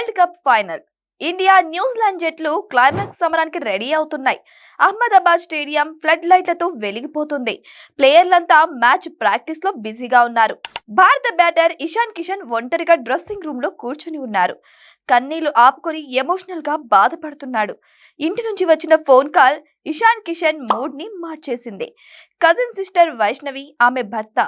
World cup final India New Zealand జట్లు climax సమరానికి ready అవుతున్నాయి. అహ్మదాబాద్ స్టేడియం ఫ్లడ్ లైట్లతో వెలిగిపోతుంది. ప్లేయర్లంతా మ్యాచ్ ప్రాక్టీస్ లో బిజీగా ఉన్నారు. భారత బ్యాటర్ ఇషాన్ కిషన్ ఒంటరిగా డ్రెస్సింగ్ రూమ్ లో కూర్చుని ఉన్నారు. కన్నీళ్లు ఆపుకొని ఎమోషనల్ గా బాధపడుతున్నాడు. ఇంటి నుంచి వచ్చిన phone call Ishan Kishan mood ని మార్చేసింది. కజిన్ సిస్టర్ వైష్ణవి, ఆమె భర్త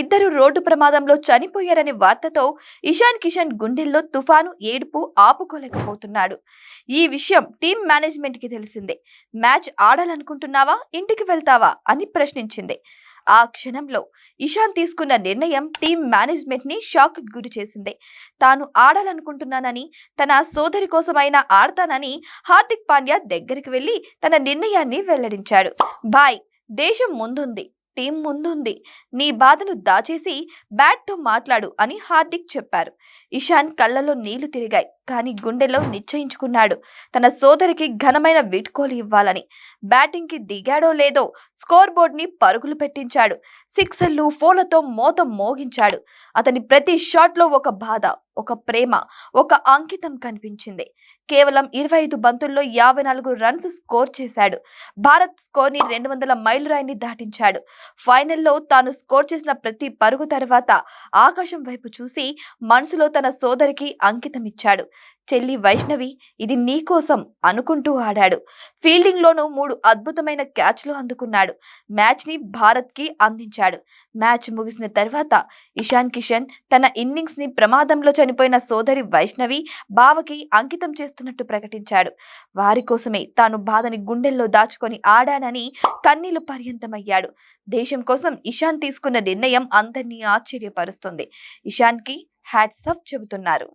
ఇద్దరు రోడ్డు ప్రమాదంలో చనిపోయారనే వార్తతో ఇషాన్ కిషన్ గుండెల్లో తుఫాను ఏడుపు ఆపుకోలేకపోతున్నాడు. ఈ విషయం టీం మేనేజ్మెంట్ కి తెలిసిందే. మ్యాచ్ ఆడాలనుకుంటున్నావా, ఇంటికి వెళ్తావా అని ప్రశ్నించింది. ఆ క్షణంలో ఇషాన్ తీసుకున్న నిర్ణయం టీం మేనేజ్మెంట్ ని షాక్ గురి చేసింది. తాను ఆడాలనుకుంటున్నానని, తన సోదరి కోసమైనా ఆడతానని హార్దిక్ పాండ్యా దగ్గరికి వెళ్లి తన నిర్ణయాన్ని వెల్లడించాడు. బాయ్, దేశం ముందుంది, టీం ముందుంది. నీ బాధను దాచేసి బ్యాట్తో మాట్లాడు అని హార్దిక్ చెప్పారు. ఇషాన్ కళ్ళలో నీళ్లు తిరిగాయి, కానీ గుండెలో నిశ్చయించుకున్నాడు తన సోదరికి ఘనమైన వీడ్కోలు ఇవ్వాలని. బ్యాటింగ్ కి దిగాడో లేదో స్కోర్ బోర్డ్ ని పరుగులు పెట్టించాడు. సిక్సర్లు, ఫోర్లతో మోత మోగించాడు. అతని ప్రతి షాట్ లో ఒక బాధ, ఒక ప్రేమ, ఒక అంకితం కనిపించింది. కేవలం 25 బంతుల్లో 54 రన్స్ స్కోర్ చేశాడు. భారత్ స్కోర్ ని 200 మైలురాయిని దాటించాడు. ఫైనల్లో తాను స్కోర్ చేసిన ప్రతి పరుగు తర్వాత ఆకాశం వైపు చూసి మనసులో తన సోదరికి అంకితం ఇచ్చాడు. చెల్లి వైష్ణవి, ఇది నీ కోసం అనుకుంటూ ఆడాడు. ఫీల్డింగ్ లోనూ 3 అద్భుతమైన క్యాచ్లు అందుకున్నాడు. మ్యాచ్ ని భారత్ కి అందించాడు. మ్యాచ్ ముగిసిన తర్వాత ఇషాన్ కిషన్ తన ఇన్నింగ్స్ ని ప్రమాదంలో చనిపోయిన సోదరి వైష్ణవి, బావకి అంకితం చేస్తున్నట్టు ప్రకటించాడు. వారి కోసమే తాను బాధని గుండెల్లో దాచుకొని ఆడానని కన్నీళ్లు పర్యంతమయ్యాడు. దేశం కోసం ఇషాన్ తీసుకున్న నిర్ణయం అందరినీ ఆశ్చర్యపరుస్తుంది. ఇషాన్ కి హ్యాట్స్ ఆఫ్ చెబుతున్నారు.